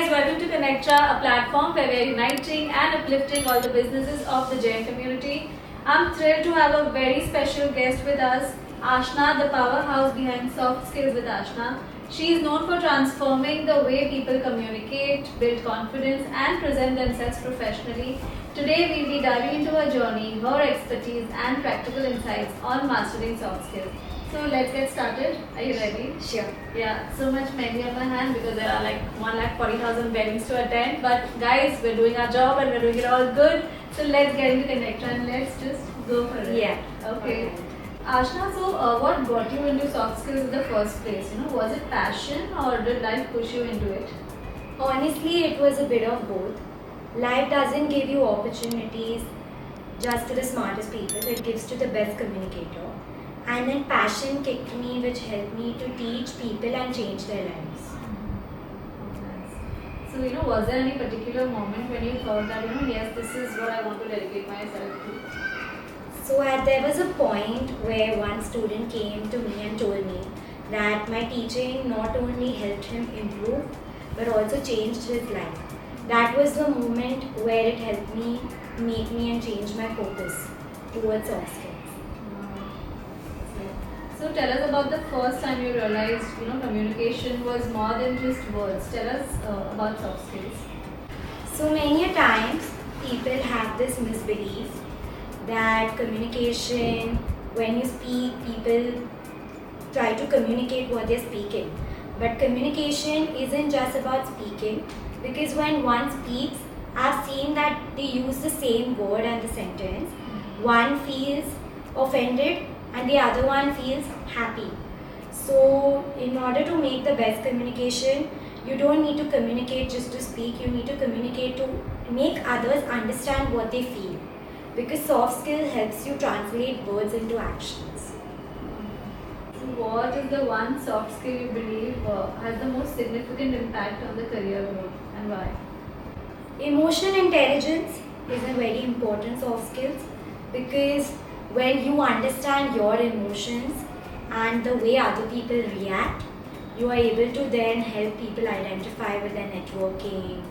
guys, welcome to Connectra, a platform where we are uniting and uplifting all the businesses of the Jain community. I'm thrilled to have a very special guest with us, Ashna, the powerhouse behind Soft Skills with Ashna. She is known for transforming the way people communicate, build confidence, and present themselves professionally. Today, we'll be diving into her journey, her expertise, and practical insights on mastering soft skills. So let's get started. Are you ready? Sure. Yeah, so much many on my hand because there are like 140,000 weddings to attend. But guys, we're doing our job and we're doing it all good. So let's get into Connectra and let's just go for it. Yeah. Okay. Ashna, so what got you into soft skills in the first place? Was it passion or did life push you into it? Honestly, it was a bit of both. Life doesn't give you opportunities just to the smartest people, it gives to the best communicator. And then passion kicked me, which helped me to teach people and change their lives. So, was there any particular moment when you thought that, yes, this is what I want to dedicate myself to? So there was a point where one student came to me and told me that my teaching not only helped him improve, but also changed his life. That was the moment where it helped me, make me and change my focus towards soft skills. So tell us about the first time you realized, communication was more than just words. Tell us about soft skills. So many a times people have this misbelief that communication, when you speak, people try to communicate what they're speaking. But communication isn't just about speaking, because when one speaks, I've seen that they use the same word and the sentence. One feels offended and the other one feels happy. So in order to make the best communication, you don't need to communicate just to speak, you need to communicate to make others understand what they feel. Because soft skill helps you translate words into actions. So what is the one soft skill you believe has the most significant impact on the career growth and why? Emotional intelligence is a very important soft skill because when you understand your emotions and the way other people react, you are able to then help people identify with their networking,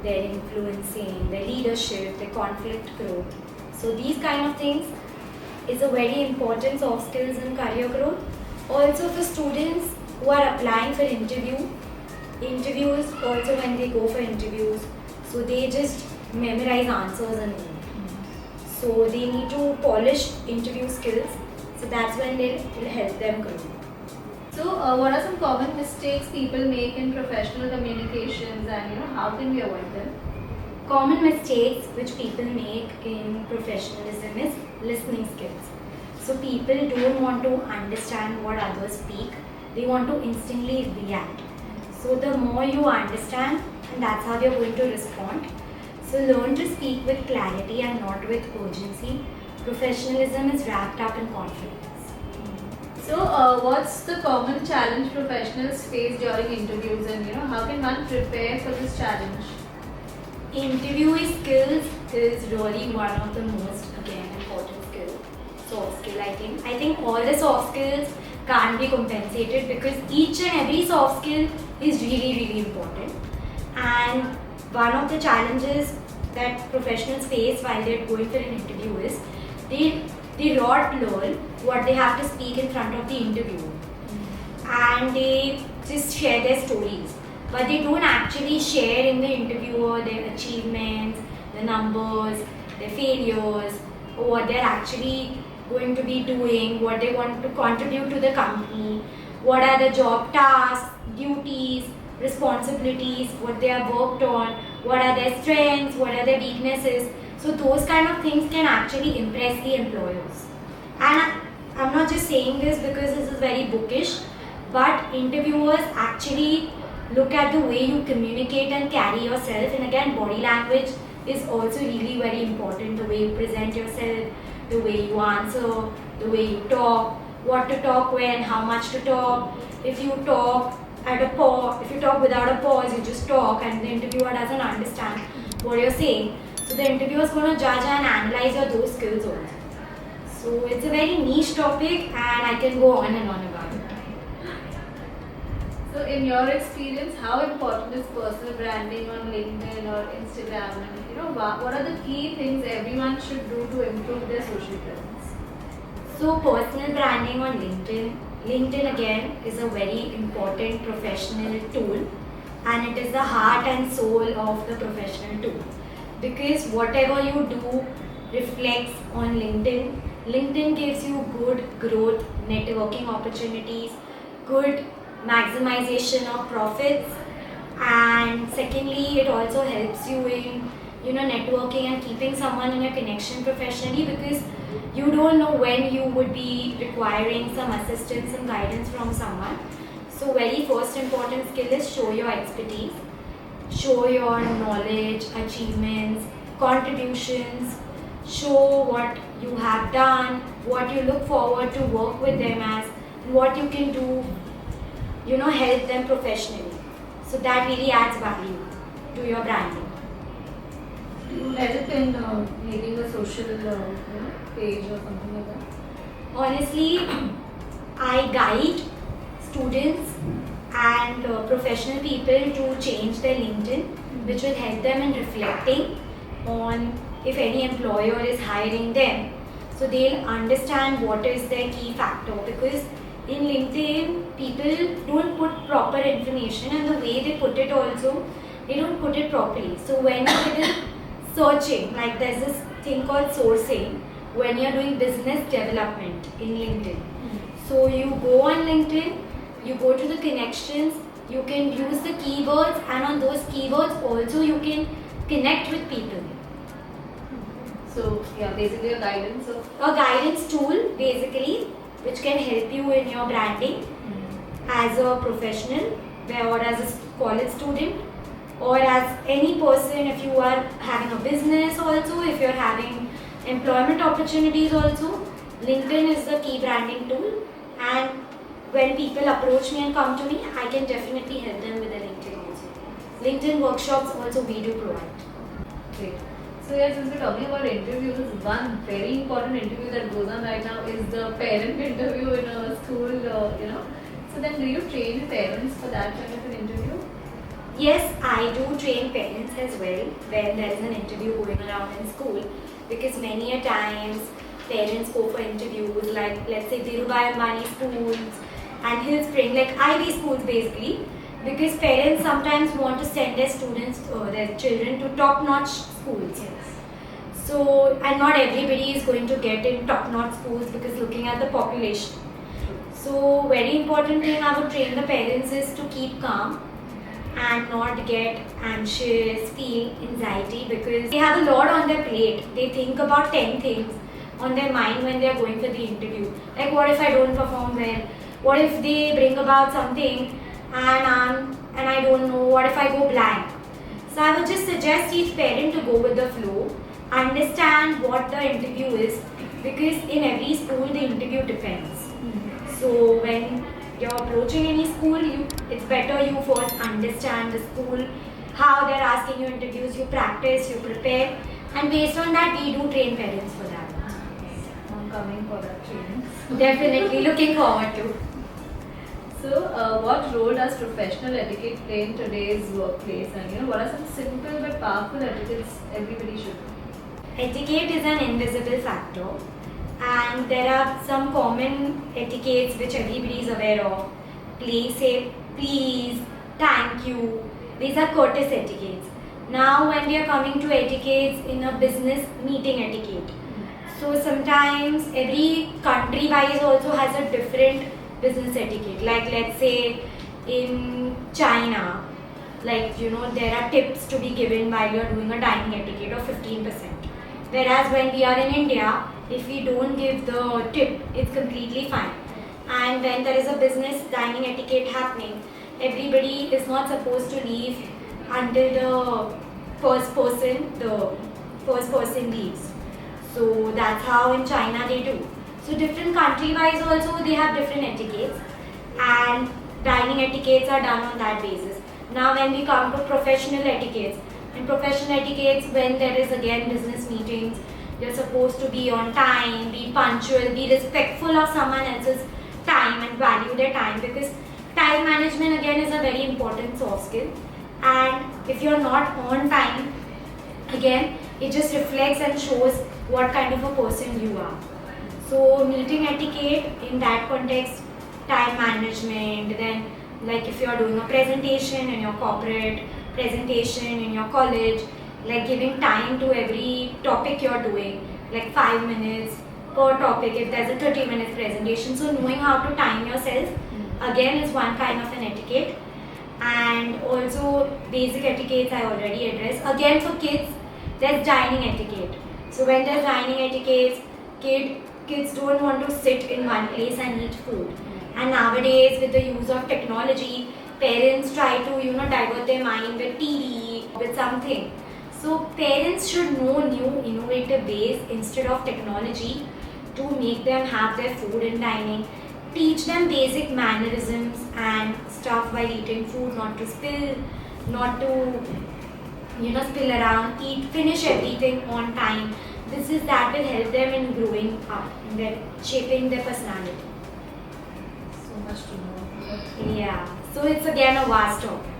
their influencing, their leadership, their conflict growth. So these kind of things is a very important soft skills in career growth. Also for students who are applying for interviews also when they go for interviews, so they just memorize answers and all. So they need to polish interview skills, so that's when it will help them grow. So what are some common mistakes people make in professional communications and how can we avoid them? Common mistakes which people make in professionalism is listening skills. So people don't want to understand what others speak, they want to instantly react. So the more you understand, and that's how you're going to respond. So learn to speak with clarity and not with urgency. Professionalism is wrapped up in confidence. So what's the common challenge professionals face during interviews and how can one prepare for this challenge? Interviewing skills is really one of the most important skills. Soft skill, I think all the soft skills can't be compensated because each and every soft skill is really important. And one of the challenges that professionals face while they're going for an interview is they not learn what they have to speak in front of the interviewer. And they just share their stories. But they don't actually share in the interviewer their achievements, the numbers, their failures, or what they're actually going to be doing, what they want to contribute to the company, what are the job tasks, duties, responsibilities, what they have worked on, what are their strengths, what are their weaknesses. So those kind of things can actually impress the employers. And I'm not just saying this because this is very bookish, but interviewers actually look at the way you communicate and carry yourself. And again, body language is also really very important. The way you present yourself, the way you answer, the way you talk, what to talk when, how much to talk. If you talk at a pause, if you talk without a pause, you just talk and the interviewer doesn't understand what you're saying. So the interviewer is going to judge and analyze your those skills also. So it's a very niche topic and I can go on and on about it. So, in your experience, how important is personal branding on LinkedIn or Instagram? And what are the key things everyone should do to improve their social presence? So personal branding on LinkedIn. LinkedIn again is a very important professional tool, and it is the heart and soul of the professional tool, because whatever you do reflects on LinkedIn. LinkedIn gives you good growth, networking opportunities, good maximization of profits, and secondly it also helps you in networking and keeping someone in a connection professionally, because you don't know when you would be requiring some assistance and guidance from someone. So very first important skill is show your expertise, show your knowledge, achievements, contributions, show what you have done, what you look forward to work with them as, what you can do, help them professionally. So that really adds value to your branding. Do you help in making a social page or something like that? Honestly, I guide students and professional people to change their LinkedIn, which will help them in reflecting on if any employer is hiring them. So they'll understand what is their key factor, because in LinkedIn, people don't put proper information, and the way they put it also, they don't put it properly. So when it is searching, like there's this thing called sourcing when you're doing business development in LinkedIn. So you go on LinkedIn, you go to the connections, you can use the keywords, and on those keywords also you can connect with people. So yeah, basically a guidance tool basically, which can help you in your branding as a professional or as a college student, or as any person. If you are having a business also, if you're having employment opportunities also, LinkedIn is the key branding tool. And when people approach me and come to me, I can definitely help them with the LinkedIn also. LinkedIn workshops also we do provide. Great. So yeah, since we're talking about interviews, one very important interview that goes on right now is the parent interview in a school, So then do you train parents for that kind of an interview? Yes, I do train parents as well when there is an interview going around in school, because many a times parents go for interviews like, let's say, Dhirubhai Ambani schools and Hill Spring, like Ivy schools basically, because parents sometimes want to send their students or their children to top-notch schools. Yes. So, and not everybody is going to get in top-notch schools, because looking at the population. So, very important thing I would train the parents is to keep calm and not get anxious, feel anxiety, because they have a lot on their plate. They think about 10 things on their mind when they are going for the interview. Like, what if I don't perform well? What if they bring about something and I don't know? What if I go blank? So I would just suggest each parent to go with the flow, understand what the interview is, because in every school the interview depends. So when you're approaching any school, it's better you first understand the school, how they're asking you interviews, you practice, you prepare, and based on that we do train parents for that. I'm coming for that training. Definitely looking forward to. So what role does professional etiquette play in today's workplace, and what are some simple but powerful etiquettes everybody should know? Etiquette is an invisible factor, and there are some common etiquettes which everybody is aware of. Please say please, thank you. These are courteous etiquettes. Now when we are coming to etiquettes in a business meeting etiquette, so sometimes every country wise also has a different business etiquette. Like let's say in China, there are tips to be given while you're doing a dining etiquette of 15%. Whereas when we are in India, if we don't give the tip, it's completely fine. And when there is a business dining etiquette happening, everybody is not supposed to leave until the first person leaves. So that's how in China they do. So different country wise also they have different etiquettes, and dining etiquettes are done on that basis. Now when we come to professional etiquettes, when there is again business meetings, you're supposed to be on time, be punctual, be respectful of someone else's time and value their time, because time management again is a very important soft skill, and if you're not on time, again it just reflects and shows what kind of a person you are. So meeting etiquette in that context, time management, then like if you're doing a presentation in your corporate, presentation in your college, like giving time to every topic you're doing, like 5 minutes per topic if there's a 30 minutes presentation. So knowing how to time yourself again is one kind of an etiquette. And also basic etiquettes I already addressed. Again for kids, there's dining etiquette. So when there's dining etiquette, kids don't want to sit in one place and eat food. And nowadays with the use of technology, parents try to divert their mind with TV, with something. So parents should know new innovative ways instead of technology to make them have their food in dining. Teach them basic mannerisms and stuff while eating food, not to spill, not to spill around, finish everything on time. That will help them in growing up, in their shaping their personality. So much to know. Yeah. So it's again a vast topic.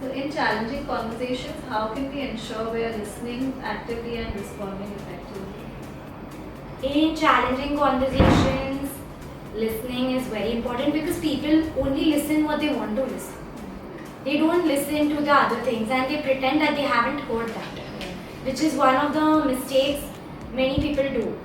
So in challenging conversations, how can we ensure we are listening actively and responding effectively? In challenging conversations, listening is very important because people only listen what they want to listen. They don't listen to the other things and they pretend that they haven't heard that, which is one of the mistakes many people do.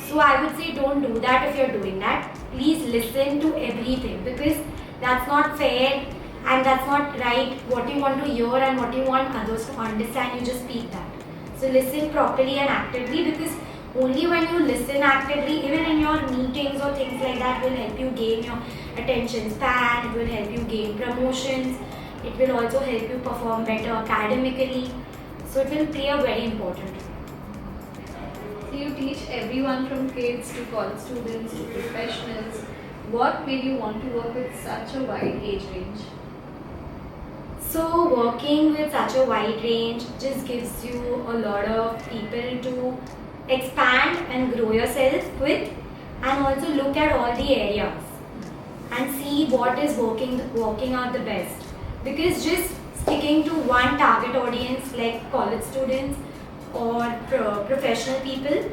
So I would say don't do that if you're doing that. Please listen to everything because that's not fair and that's not right. What you want to hear and what you want others to understand, you just speak that. So listen properly and actively, because only when you listen actively, even in your meetings or things like that, will help you gain your attention span, it will help you gain promotions, it will also help you perform better academically. So it will play a very important role. So you teach everyone from kids to college students to professionals. What made you want to work with such a wide age range? So working with such a wide range just gives you a lot of people to expand and grow yourself with, and also look at all the areas and see what is working out the best. Because just sticking to one target audience like college students or professional people,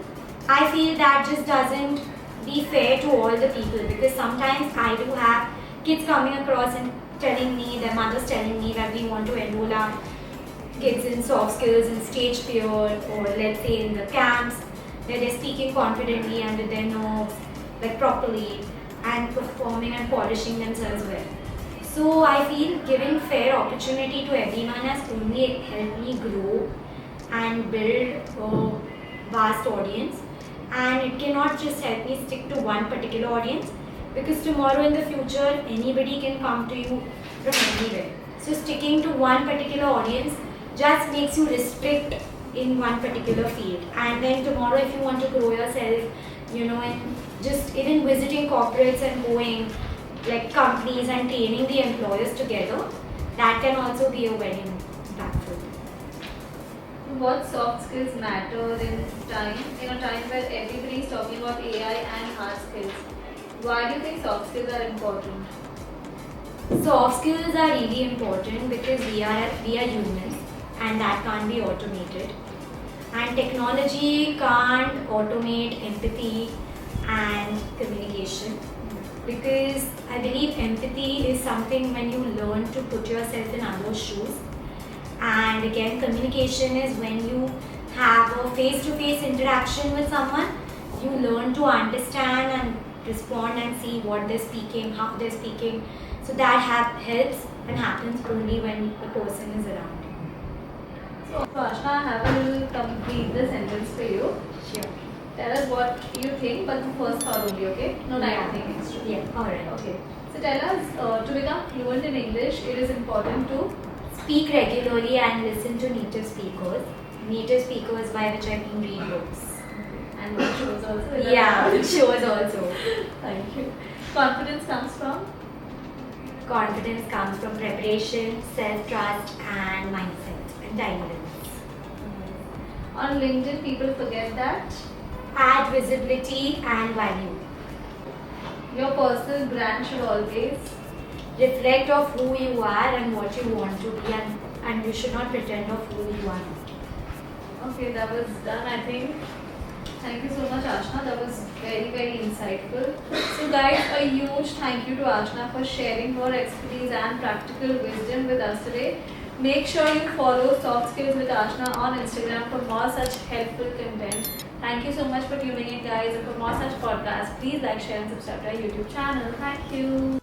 I feel that just doesn't be fair to all the people, because sometimes I do have kids coming across and telling me, their mothers telling me that we want to enroll our kids in soft skills and stage fear, or let's say in the camps where they're speaking confidently and with their nerves like properly and performing and polishing themselves well. So I feel giving fair opportunity to everyone has only helped me grow and build a vast audience, and it cannot just help me stick to one particular audience, because tomorrow in the future anybody can come to you from anywhere. So sticking to one particular audience just makes you restrict in one particular field, and then tomorrow if you want to grow yourself, and just even visiting corporates and going like companies and training the employers together, that can also be a very impactful. What soft skills matter in a time where everybody is talking about AI and hard skills? Why do you think soft skills are important? Soft skills are really important because we are humans, and that can't be automated. And technology can't automate empathy and communication, because I believe empathy is something when you learn to put yourself in others' shoes. And again, communication is when you have a face-to-face interaction with someone, you learn to understand and respond and see what they're speaking, how they're speaking. So that helps and happens only when the person is around. So Ashna, I have a little complete the sentence for you. Sure. Tell us what you think, but the first thought only, okay? No time thinking extra. Yeah, alright. Okay. So tell us, to become fluent in English, it is important to Speak regularly and listen to native speakers. Native speakers, by which I mean read books. and watch shows also. Yeah, shows also. Thank you. Confidence comes from Confidence comes from preparation, self-trust, and mindset and time limits. on LinkedIn. People forget that Add visibility and value. your personal brand should always reflect of who you are and what you want to be, and you should not pretend of who you are not. Okay, that was done, I think. Thank you so much, Ashna. That was very, very insightful. So, guys, a huge thank you to Ashna for sharing her expertise and practical wisdom with us today. Make sure you follow Soft Skills with Ashna on Instagram for more such helpful content. Thank you so much for tuning in, guys. And for more such podcasts, please like, share, and subscribe to our YouTube channel. Thank you.